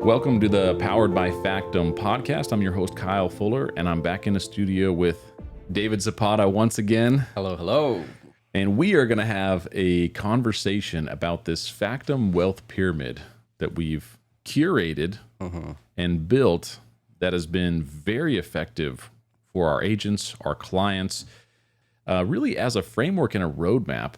Welcome to the Powered by Factum podcast. I'm your host, Kyle Fuller, and I'm back in the studio with David Zapata once again. Hello, hello. And we are going to have a conversation about this Factum wealth pyramid that we've curated and built that has been very effective for our agents, our clients, really as a framework and a roadmap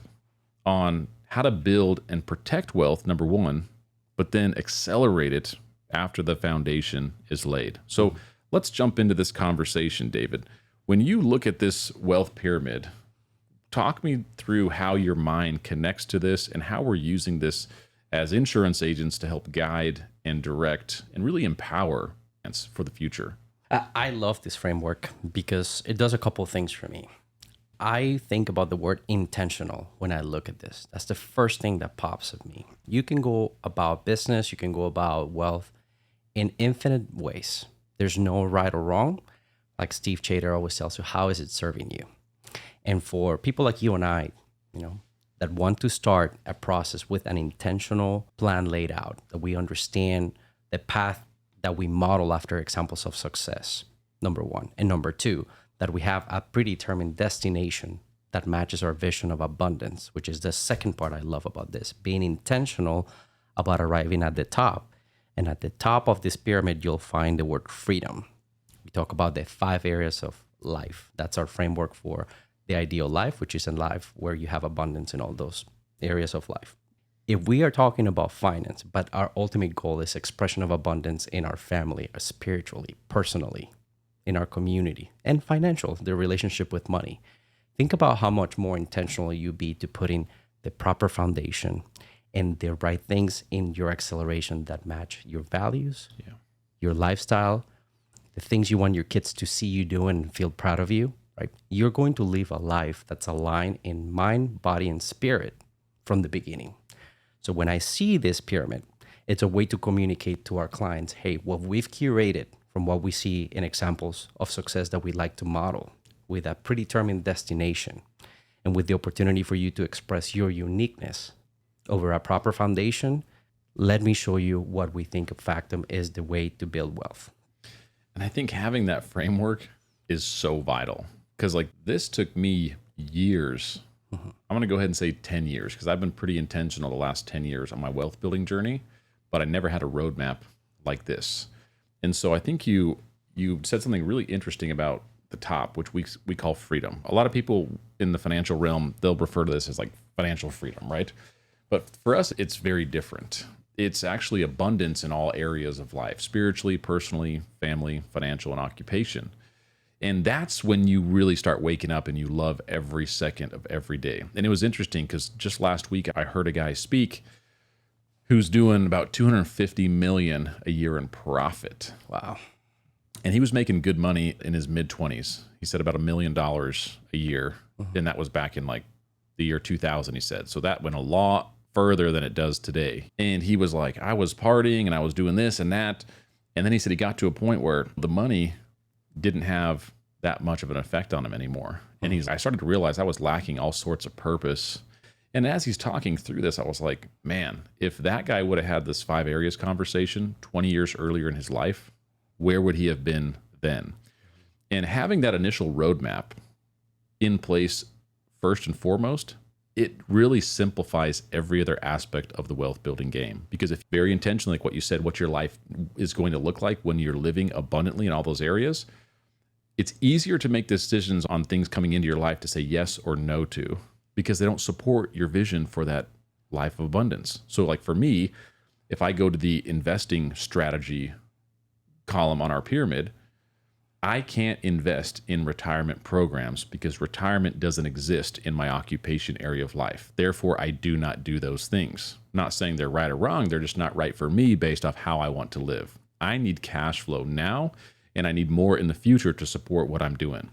on how to build and protect wealth, number one, but then accelerate it after the foundation is laid. So let's jump into this conversation, David. When you look at this wealth pyramid, talk me through how your mind connects to this and how we're using this as insurance agents to help guide and direct and really empower for the future. I love this framework because it does a couple of things for me. I think about the word intentional when I look at this. That's the first thing that pops at me. You can go about business, you can go about wealth in infinite ways. There's no right or wrong. Like Steve Chater always tells you, how is it serving you? And for people like you and I, that want to start a process with an intentional plan laid out, that we understand the path that we model after examples of success, number one. And number two, that we have a predetermined destination that matches our vision of abundance, which is the second part I love about this, being intentional about arriving at the top. And at the top of this pyramid, you'll find the word freedom. We talk about the 5 areas of life. That's our framework for the ideal life, which is a life where you have abundance in all those areas of life. If we are talking about finance, but our ultimate goal is expression of abundance in our family, spiritually, personally, in our community, and financial, the relationship with money. Think about how much more intentional you be to put in the proper foundation and the right things in your acceleration that match your values, your lifestyle, the things you want your kids to see you doing and feel proud of you, right? You're going to live a life that's aligned in mind, body, and spirit from the beginning. So when I see this pyramid, it's a way to communicate to our clients, hey, what we've curated from what we see in examples of success that we like to model with a predetermined destination and with the opportunity for you to express your uniqueness over a proper foundation, let me show you what we think of Factum is the way to build wealth. And I think having that framework is so vital because this took me years. I'm going to go ahead and say 10 years because I've been pretty intentional the last 10 years on my wealth building journey, but I never had a roadmap like this. And so I think you said something really interesting about the top, which we call freedom. A lot of people in the financial realm, they'll refer to this as financial freedom, right? But for us, it's very different. It's actually abundance in all areas of life, spiritually, personally, family, financial, and occupation. And that's when you really start waking up and you love every second of every day. And it was interesting because just last week, I heard a guy speak who's doing about $250 million a year in profit. Wow. And he was making good money in his mid-20s. He said about $1 million a year. And that was back in the year 2000, he said. So that went a lot further than it does today. And he was like, I was partying and I was doing this and that. And then he said he got to a point where the money didn't have that much of an effect on him anymore. And I started to realize I was lacking all sorts of purpose. And as he's talking through this, I was like, man, if that guy would have had this 5 areas conversation 20 years earlier in his life, where would he have been then? And having that initial roadmap in place, first and foremost, it really simplifies every other aspect of the wealth building game. Because if very intentionally, like what you said, what your life is going to look like when you're living abundantly in all those areas, it's easier to make decisions on things coming into your life to say yes or no to, because they don't support your vision for that life of abundance. So for me, if I go to the investing strategy column on our pyramid, I can't invest in retirement programs because retirement doesn't exist in my occupation area of life. Therefore, I do not do those things. I'm not saying they're right or wrong. They're just not right for me based off how I want to live. I need cash flow now, and I need more in the future to support what I'm doing.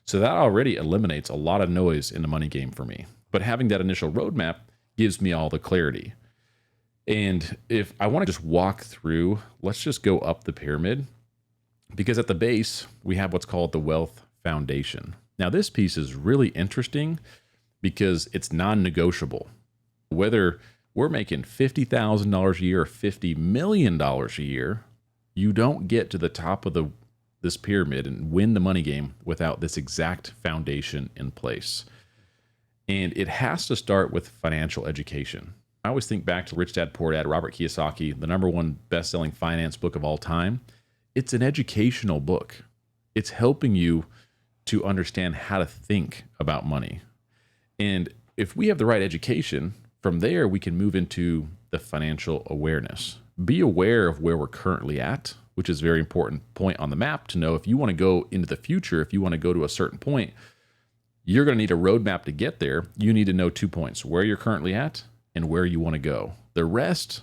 So that already eliminates a lot of noise in the money game for me. But having that initial roadmap gives me all the clarity. And if I want to just walk through, let's just go up the pyramid. Because at the base, we have what's called the wealth foundation. Now, this piece is really interesting because it's non-negotiable. Whether We're making $50,000 a year, $50 million a year. You don't get to the top of this pyramid and win the money game without this exact foundation in place. And it has to start with financial education. I always think back to Rich Dad, Poor Dad, Robert Kiyosaki, the #1 best-selling finance book of all time. It's an educational book. It's helping you to understand how to think about money. And if we have the right education, from there we can move into the financial awareness. Be aware of where we're currently at, which is a very important point on the map to know if you want to go into the future, if you want to go to a certain point, you're going to need a roadmap to get there. You need to know 2 points, where you're currently at and where you want to go. The rest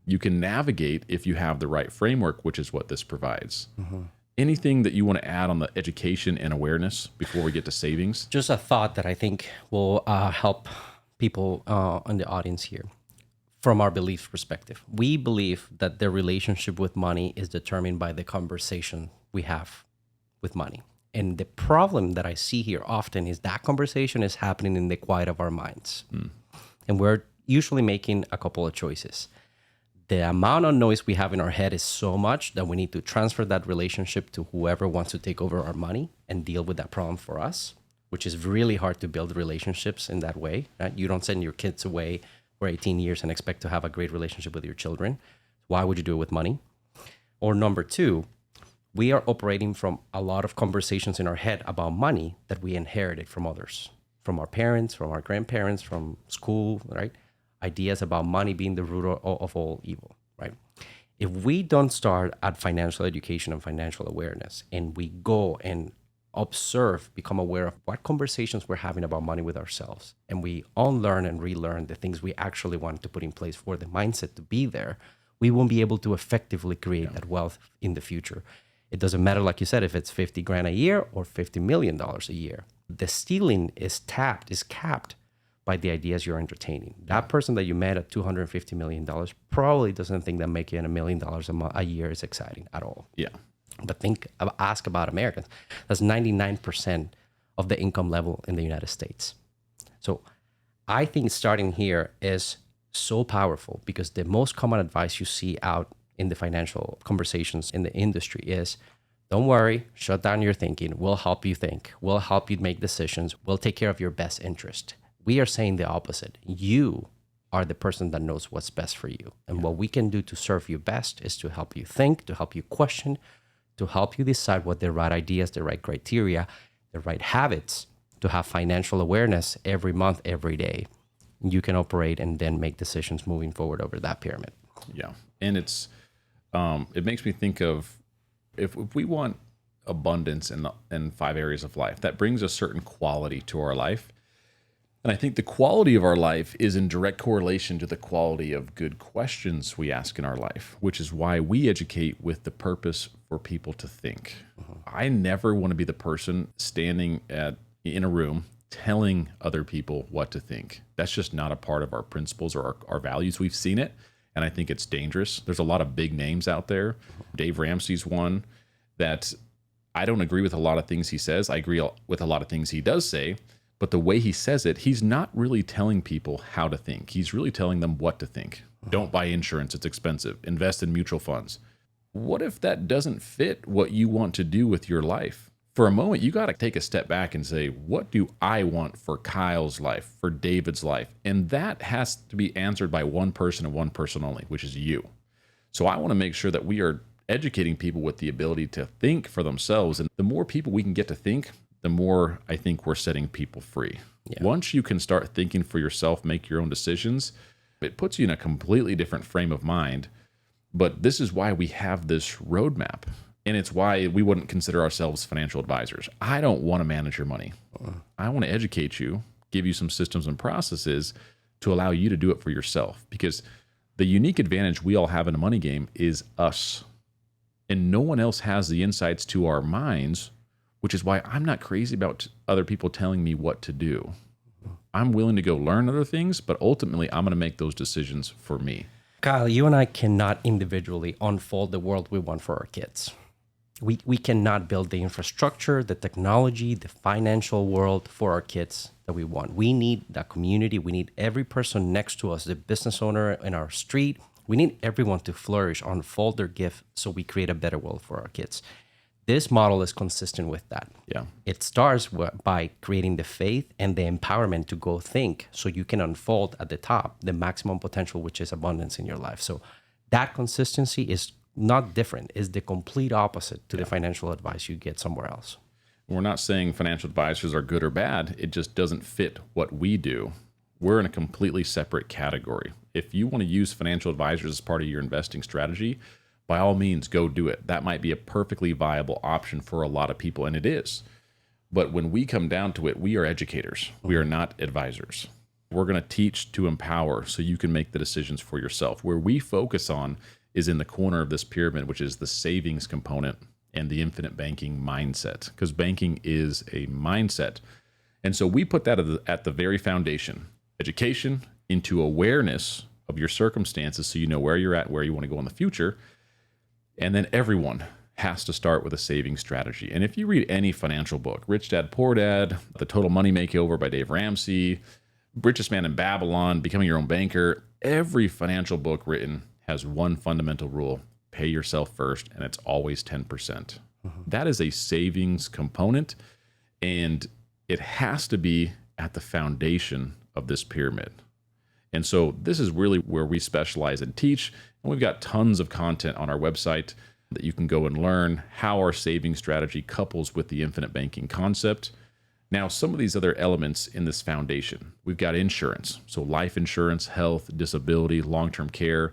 you can navigate if you have the right framework, which is what this provides. Anything that you want to add on the education and awareness before we get to savings? Just a thought that I think will help people in the audience here. From our beliefs perspective, we believe that the relationship with money is determined by the conversation we have with money. And the problem that I see here often is that conversation is happening in the quiet of our minds. And we're usually making a couple of choices. The amount of noise we have in our head is so much that we need to transfer that relationship to whoever wants to take over our money and deal with that problem for us, which is really hard to build relationships in that way. Right? You don't send your kids away for 18 years and expect to have a great relationship with your children. Why would you do it with money? Or number two, we are operating from a lot of conversations in our head about money that we inherited from others, from our parents, from our grandparents, from school, right? Ideas about money being the root of all evil, right? If we don't start at financial education and financial awareness, and we go and observe, become aware of what conversations we're having about money with ourselves, and we unlearn and relearn the things we actually want to put in place for the mindset to be there, we won't be able to effectively create that wealth in the future. It doesn't matter, like you said, if it's 50 grand a year or $50 million a year. The ceiling is capped by the ideas you're entertaining. That person that you met at $250 million probably doesn't think that making $1 million a year is exciting at all. Yeah. But ask about Americans. That's 99% of the income level in the United States. So I think starting here is so powerful because the most common advice you see out in the financial conversations in the industry is, don't worry, shut down your thinking. We'll help you think. We'll help you make decisions. We'll take care of your best interest. We are saying the opposite. You are the person that knows what's best for you. And what we can do to serve you best is to help you think, to help you question, to help you decide what the right ideas, the right criteria, the right habits to have financial awareness every month, every day. You can operate and then make decisions moving forward over that pyramid. Yeah. And it makes me think of if we want abundance in 5 areas of life, that brings a certain quality to our life. And I think the quality of our life is in direct correlation to the quality of good questions we ask in our life, which is why we educate with the purpose for people to think. I never want to be the person standing in a room telling other people what to think. That's just not a part of our principles or our values. We've seen it, and I think it's dangerous. There's a lot of big names out there. Dave Ramsey's one that I don't agree with a lot of things he says. I agree with a lot of things he does say. But the way he says it, he's not really telling people how to think. He's really telling them what to think. Don't buy insurance. It's expensive. Invest in mutual funds. What if that doesn't fit what you want to do with your life? For a moment, you got to take a step back and say, what do I want for Kyle's life, for David's life? And that has to be answered by one person and one person only, which is you. So I want to make sure that we are educating people with the ability to think for themselves. And the more people we can get to think, the more I think we're setting people free. Yeah. Once you can start thinking for yourself, make your own decisions, it puts you in a completely different frame of mind. But this is why we have this roadmap. And it's why we wouldn't consider ourselves financial advisors. I don't want to manage your money. I want to educate you, give you some systems and processes to allow you to do it for yourself. Because the unique advantage we all have in a money game is us. And no one else has the insights to our minds, which is why I'm not crazy about other people telling me what to do. I'm willing to go learn other things, but ultimately I'm going to make those decisions for me. Kyle, you and I cannot individually unfold the world we want for our kids. We cannot build the infrastructure, the technology, the financial world for our kids that we want. We need that community. We need every person next to us, the business owner in our street. We need everyone to flourish, unfold their gift so we create a better world for our kids. This model is consistent with that. Yeah. It starts by creating the faith and the empowerment to go think so you can unfold at the top the maximum potential, which is abundance in your life. So that consistency is not different, is the complete opposite to the financial advice you get somewhere else. We're not saying financial advisors are good or bad. It just doesn't fit what we do. We're in a completely separate category. If you want to use financial advisors as part of your investing strategy, by all means, go do it. That might be a perfectly viable option for a lot of people, and it is. But when we come down to it, we are educators. We are not advisors. We're going to teach to empower so you can make the decisions for yourself. Where we focus on is in the corner of this pyramid, which is the savings component and the infinite banking mindset, because banking is a mindset. And so we put that at the very foundation, education into awareness of your circumstances so you know where you're at, where you want to go in the future. And then everyone has to start with a saving strategy. And if you read any financial book, Rich Dad, Poor Dad, The Total Money Makeover by Dave Ramsey, Richest Man in Babylon, Becoming Your Own Banker, every financial book written has one fundamental rule: pay yourself first, and it's always 10%. That is a savings component, and it has to be at the foundation of this pyramid. And so this is really where we specialize and teach. And we've got tons of content on our website that you can go and learn how our saving strategy couples with the infinite banking concept. Now, some of these other elements in this foundation, we've got insurance. So life insurance, health, disability, long-term care.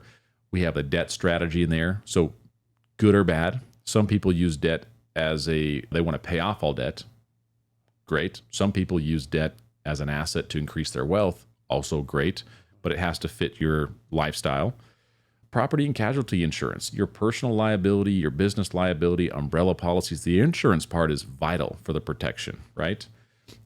We have a debt strategy in there. So good or bad, some people use debt they want to pay off all debt. Great. Some people use debt as an asset to increase their wealth. Also great, but it has to fit your lifestyle. Property and casualty insurance, your personal liability, your business liability, umbrella policies. The insurance part is vital for the protection, right?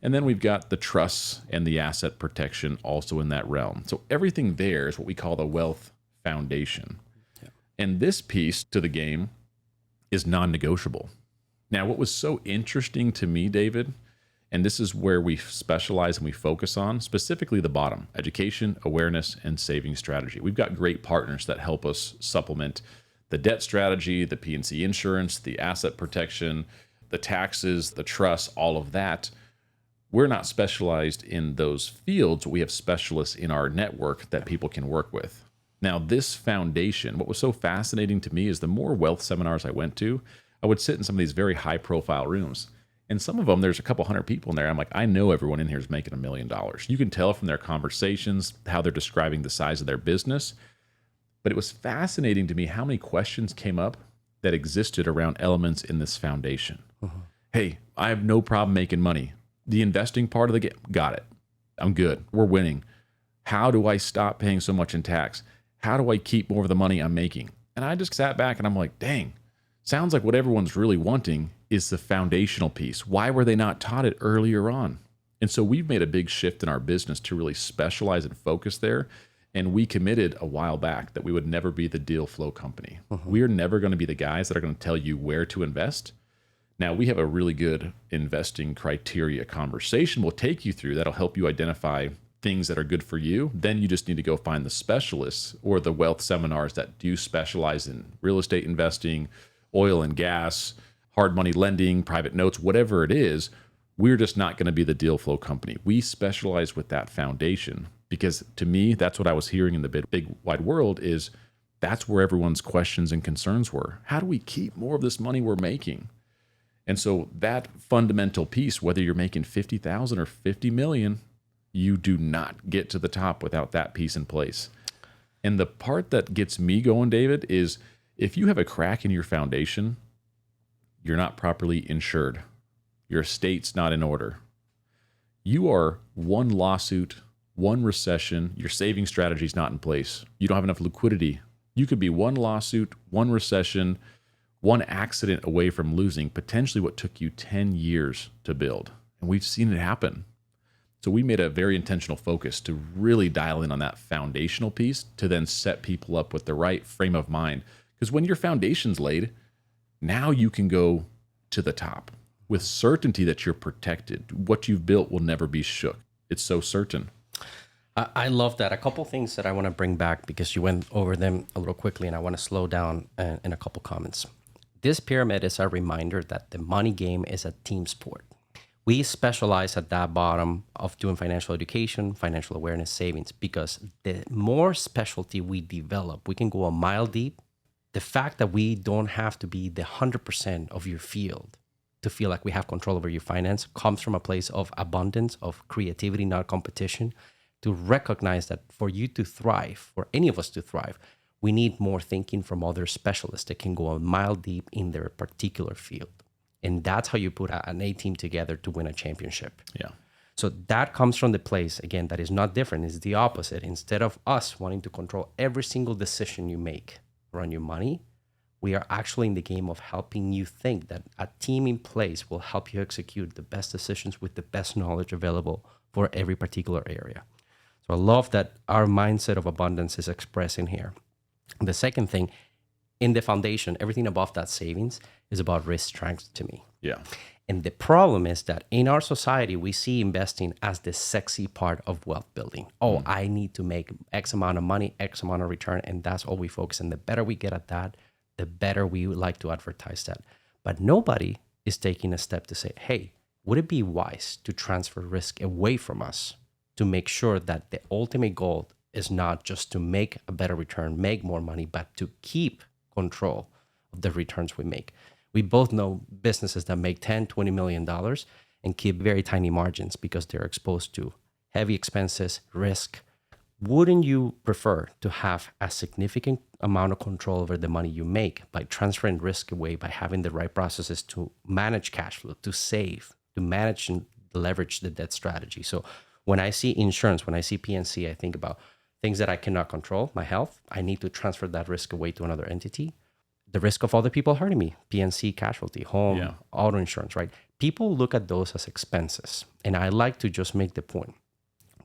And then we've got the trusts and the asset protection also in that realm. So everything there is what we call the wealth foundation. Yeah. And this piece to the game is non-negotiable. Now, what was so interesting to me, David, and this is where we specialize and we focus on, specifically the bottom: education, awareness, and saving strategy. We've got great partners that help us supplement the debt strategy, the P&C insurance, the asset protection, the taxes, the trust, all of that. We're not specialized in those fields, but we have specialists in our network that people can work with. Now, this foundation, what was so fascinating to me is the more wealth seminars I went to, I would sit in some of these very high-profile rooms. And some of them, there's a couple hundred people in there. I'm like, I know everyone in here is making $1 million. You can tell from their conversations how they're describing the size of their business. But it was fascinating to me how many questions came up that existed around elements in this foundation. Hey, I have no problem making money. The investing part of the game, got it. I'm good. We're winning. How do I stop paying so much in tax? How do I keep more of the money I'm making? And I just sat back and I'm like, dang, sounds like what everyone's really wanting is the foundational piece. Why were they not taught it earlier on? And so we've made a big shift in our business to really specialize and focus there. And we committed a while back that we would never be the deal flow company. We are never going to be the guys that are going to tell you where to invest. Now, we have a really good investing criteria conversation we'll take you through that'll help you identify things that are good for you. Then you just need to go find the specialists or the wealth seminars that do specialize in real estate investing, oil and gas, hard money lending, private notes, whatever it is. We're just not going to be the deal flow company. We specialize with that foundation because, to me, that's what I was hearing in the big wide world is that's where everyone's questions and concerns were. How do we keep more of this money we're making? And so that fundamental piece, whether you're making 50,000 or 50 million, you do not get to the top without that piece in place. And the part that gets me going, David, is if you have a crack in your foundation, you're not properly insured. Your estate's not in order. You are one lawsuit, one recession, your saving strategy's not in place. You don't have enough liquidity. You could be one lawsuit, one recession, one accident away from losing potentially what took you 10 years to build. And we've seen it happen. So we made a very intentional focus to really dial in on that foundational piece to then set people up with the right frame of mind. Because when your foundation's laid, Now you can go to the top with certainty that you're protected. What you've built will never be shook. It's so certain. I love that. A couple things that I want to bring back because you went over them a little quickly, and I want to slow down in a couple comments. This pyramid is a reminder that the money game is a team sport. We specialize at that bottom of doing financial education, financial awareness, savings, because the more specialty we develop, we can go a mile deep. The fact that we don't have to be the 100% of your field to feel like we have control over your finance comes from a place of abundance, of creativity, not competition, to recognize that for you to thrive, for any of us to thrive, we need more thinking from other specialists that can go a mile deep in their particular field. And that's how you put an A team together to win a championship. Yeah. So that comes from the place, again, that is not different. It's the opposite. Instead of us wanting to control every single decision you make around your money, we are actually in the game of helping you think that a team in place will help you execute the best decisions with the best knowledge available for every particular area. So I love that our mindset of abundance is expressed in here. The second thing, in the foundation, everything above that savings is about risk transfer to me. Yeah. And the problem is that in our society, we see investing as the sexy part of wealth building. Oh, I need to make X amount of money, X amount of return, and that's all we focus on. The better we get at that, the better we would like to advertise that. But nobody is taking a step to say, hey, would it be wise to transfer risk away from us to make sure that the ultimate goal is not just to make a better return, make more money, but to keep control of the returns we make? We both know businesses that make $10, $20 million and keep very tiny margins because they're exposed to heavy expenses, risk. Wouldn't you prefer to have a significant amount of control over the money you make by transferring risk away, by having the right processes to manage cash flow, to save, to manage and leverage the debt strategy? So when I see insurance, when I see PNC, I think about things that I cannot control, my health. I need to transfer that risk away to another entity. The risk of other people hurting me, PNC, casualty, home, auto insurance, right? People look at those as expenses. And I like to just make the point.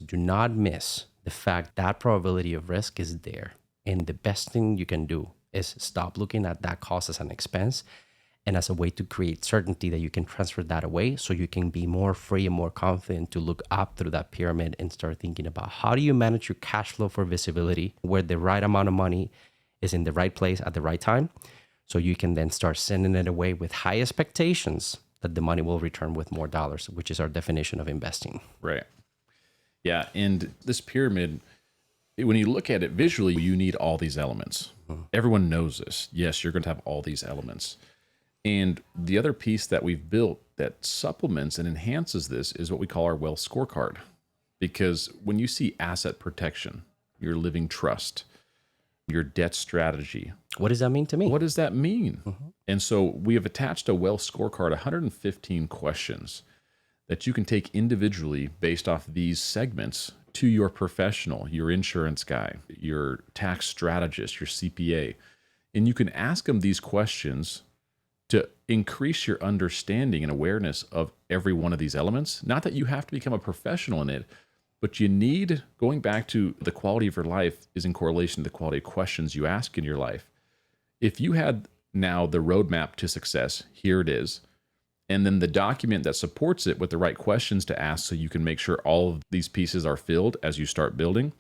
Do not miss the fact that probability of risk is there. And the best thing you can do is stop looking at that cost as an expense and as a way to create certainty that you can transfer that away so you can be more free and more confident to look up through that pyramid and start thinking about how do you manage your cash flow for visibility, where the right amount of money is in the right place at the right time, so you can then start sending it away with high expectations that the money will return with more dollars, which is our definition of investing. Right. Yeah. And this pyramid, when you look at it visually, you need all these elements. Everyone knows this. Yes, you're going to have all these elements. And the other piece that we've built that supplements and enhances this is what we call our wealth scorecard. Because when you see asset protection, your living trust, your debt strategy. What does that mean to me? What does that mean? And so we have attached a wealth scorecard, 115 questions that you can take individually based off these segments to your professional, your insurance guy, your tax strategist, your CPA. And you can ask them these questions to increase your understanding and awareness of every one of these elements. Not that you have to become a professional in it, but you need, going back to the quality of your life is in correlation to the quality of questions you ask in your life. If you had now the roadmap to success, here it is, and then the document that supports it with the right questions to ask so you can make sure all of these pieces are filled as you start building,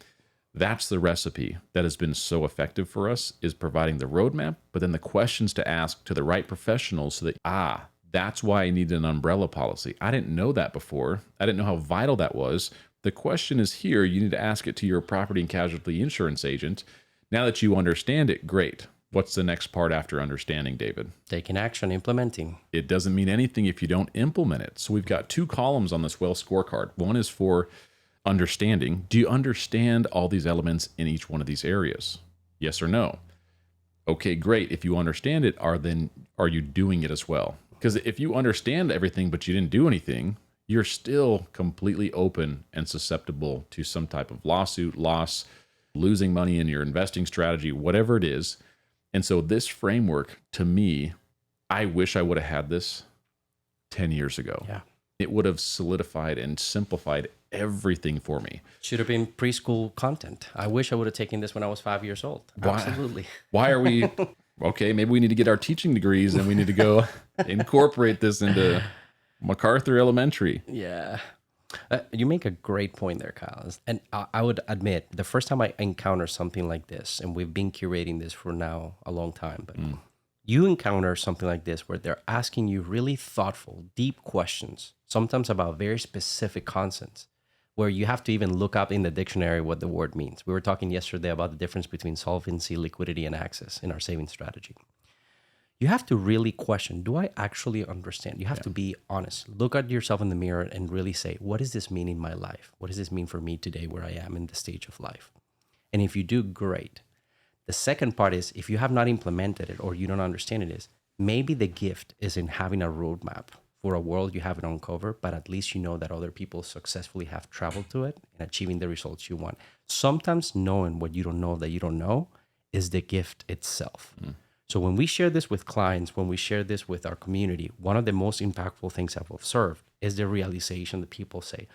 that's the recipe that has been so effective for us, is providing the roadmap, but then the questions to ask to the right professionals so that, that's why I need an umbrella policy. I didn't know that before. I didn't know how vital that was. The question is here. You need to ask it to your property and casualty insurance agent. Now that you understand it, great. What's the next part after understanding, David? Taking action, implementing. It doesn't mean anything if you don't implement it. So we've got two columns on this wealth scorecard. One is for understanding. Do you understand all these elements in each one of these areas? Yes or no? Okay, great. If you understand it, are you doing it as well? Because if you understand everything but you didn't do anything, you're still completely open and susceptible to some type of lawsuit, loss, losing money in your investing strategy, whatever it is. And so this framework, to me, I wish I would have had this 10 years ago. Yeah. It would have solidified and simplified everything for me. Should have been preschool content. I wish I would have taken this when I was 5 years old. Absolutely. Why are we Okay, maybe we need to get our teaching degrees and we need to go incorporate this into MacArthur Elementary. Yeah. You make a great point there, Kyle. And I would admit, the first time I encounter something like this, and we've been curating this for now a long time, but you encounter something like this where they're asking you really thoughtful, deep questions, sometimes about very specific concepts, where you have to even look up in the dictionary what the word means. We were talking yesterday about the difference between solvency, liquidity, and access in our saving strategy. You have to really question, do I actually understand? You have to be honest. Look at yourself in the mirror and really say, what does this mean in my life? What does this mean for me today where I am in the stage of life? And if you do, great. The second part is, if you have not implemented it or you don't understand it, is maybe the gift is in having a roadmap for a world you haven't uncovered, but at least you know that other people successfully have traveled to it and achieving the results you want. Sometimes knowing what you don't know that you don't know is the gift itself. So when we share this with clients, when we share this with our community, one of the most impactful things I've observed is the realization that people say,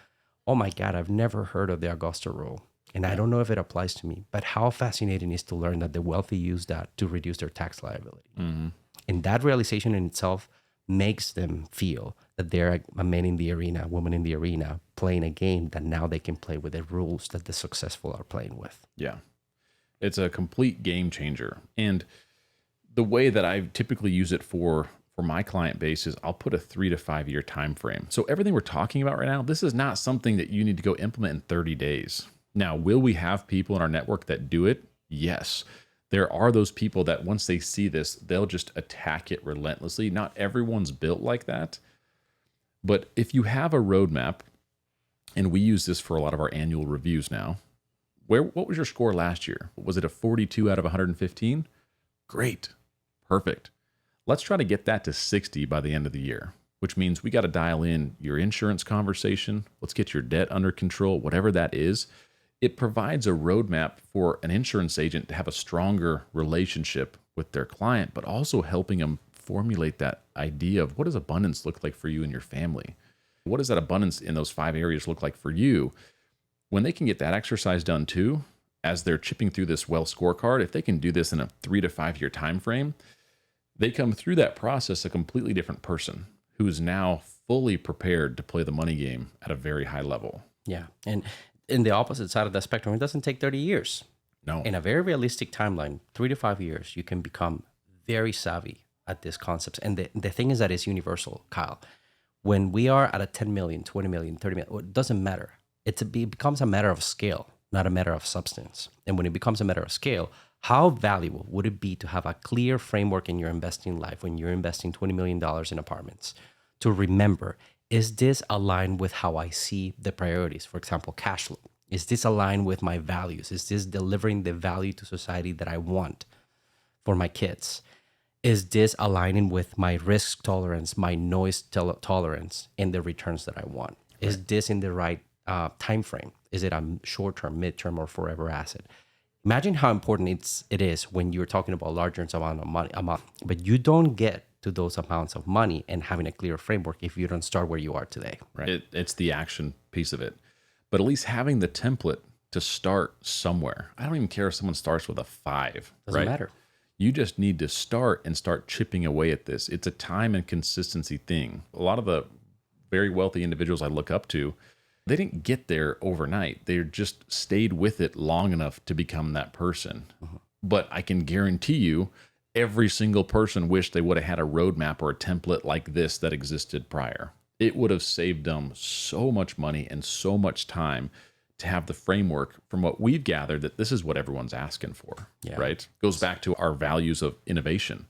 oh my God, I've never heard of the Augusta rule. And I don't know if it applies to me, but how fascinating is to learn that the wealthy use that to reduce their tax liability. And that realization in itself makes them feel that they're a man in the arena, a woman in the arena, playing a game that now they can play with the rules that the successful are playing with. Yeah. It's a complete game changer. And the way that I typically use it for my client base is I'll put a 3 to 5 year time frame. So everything we're talking about right now, this is not something that you need to go implement in 30 days. Now, will we have people in our network that do it? Yes. There are those people that once they see this, they'll just attack it relentlessly. Not everyone's built like that. But if you have a roadmap, and we use this for a lot of our annual reviews now, what was your score last year? Was it a 42 out of 115? Great. Perfect. Let's try to get that to 60 by the end of the year, which means we got to dial in your insurance conversation. Let's get your debt under control, whatever that is. It provides a roadmap for an insurance agent to have a stronger relationship with their client, but also helping them formulate that idea of what does abundance look like for you and your family? What does that abundance in those 5 areas look like for you? When they can get that exercise done too, as they're chipping through this wealth scorecard, if they can do this in a 3 to 5 year time frame, they come through that process a completely different person who is now fully prepared to play the money game at a very high level. Yeah. And in the opposite side of the spectrum, it doesn't take 30 years. No. In a very realistic timeline, 3 to 5 years, you can become very savvy at these concepts. And the thing is that it's universal, Kyle. When we are at a 10 million, 20 million, 30 million, it doesn't matter. It becomes a matter of scale, not a matter of substance. And when it becomes a matter of scale, how valuable would it be to have a clear framework in your investing life when you're investing $20 million in apartments to remember, is this aligned with how I see the priorities? For example, cash flow. Is this aligned with my values? Is this delivering the value to society that I want for my kids? Is this aligning with my risk tolerance, my noise tolerance, and the returns that I want? Right. Is this in the right time frame? Is it a short-term, mid-term, or forever asset? Imagine how important it is when you're talking about larger amount of money, but you don't get to those amounts of money and having a clear framework if you don't start where you are today. Right. It's the action piece of it. But at least having the template to start somewhere. I don't even care if someone starts with a 5. Doesn't matter. You just need to start chipping away at this. It's a time and consistency thing. A lot of the very wealthy individuals I look up to, they didn't get there overnight. They just stayed with it long enough to become that person. But I can guarantee you, every single person wished they would have had a roadmap or a template like this that existed prior. It would have saved them so much money and so much time to have the framework from what we've gathered that this is what everyone's asking for, right? Goes back to our values of innovation.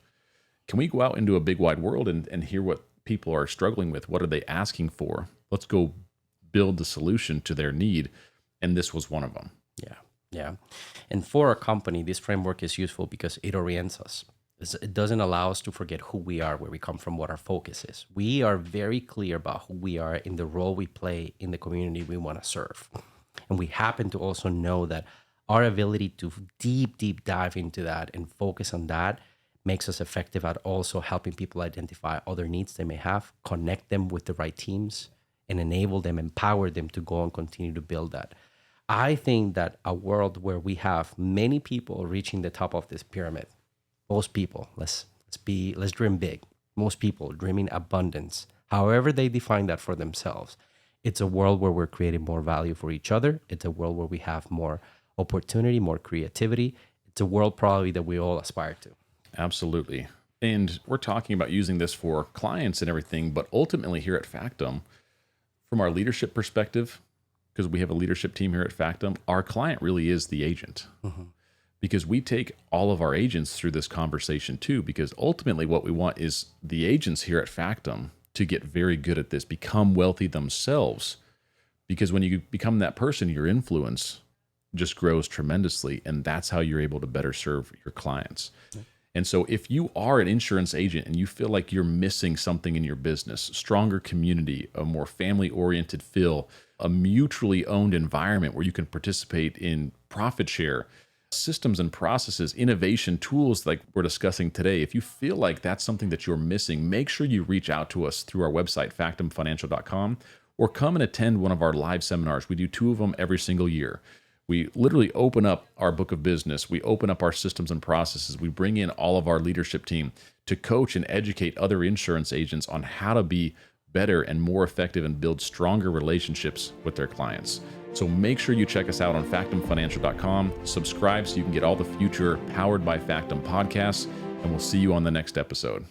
Can we go out into a big wide world and hear what people are struggling with? What are they asking for? Let's go build the solution to their need. And this was one of them. Yeah. And for our company, this framework is useful because it orients us. It doesn't allow us to forget who we are, where we come from, what our focus is. We are very clear about who we are in the role we play in the community we want to serve. And we happen to also know that our ability to deep dive into that and focus on that makes us effective at also helping people identify other needs they may have, connect them with the right teams, and enable them, empower them to go and continue to build that. I think that a world where we have many people reaching the top of this pyramid Most people, let's dream big. Most people dreaming abundance, however they define that for themselves. It's a world where we're creating more value for each other. It's a world where we have more opportunity, more creativity. It's a world probably that we all aspire to. Absolutely. And we're talking about using this for clients and everything, but ultimately here at Factum, from our leadership perspective, because we have a leadership team here at Factum, our client really is the agent. Because we take all of our agents through this conversation too, because ultimately what we want is the agents here at Factum to get very good at this, become wealthy themselves. Because when you become that person, your influence just grows tremendously, and that's how you're able to better serve your clients. And so if you are an insurance agent and you feel like you're missing something in your business, stronger community, a more family-oriented feel, a mutually owned environment where you can participate in profit share, systems and processes, innovation, tools like we're discussing today, if you feel like that's something that you're missing, make sure you reach out to us through our website, factumfinancial.com, or come and attend one of our live seminars. We do 2 of them every single year. We literally open up our book of business. We open up our systems and processes. We bring in all of our leadership team to coach and educate other insurance agents on how to be better and more effective and build stronger relationships with their clients. So make sure you check us out on factumfinancial.com. Subscribe so you can get all the future Powered by Factum podcasts, and we'll see you on the next episode.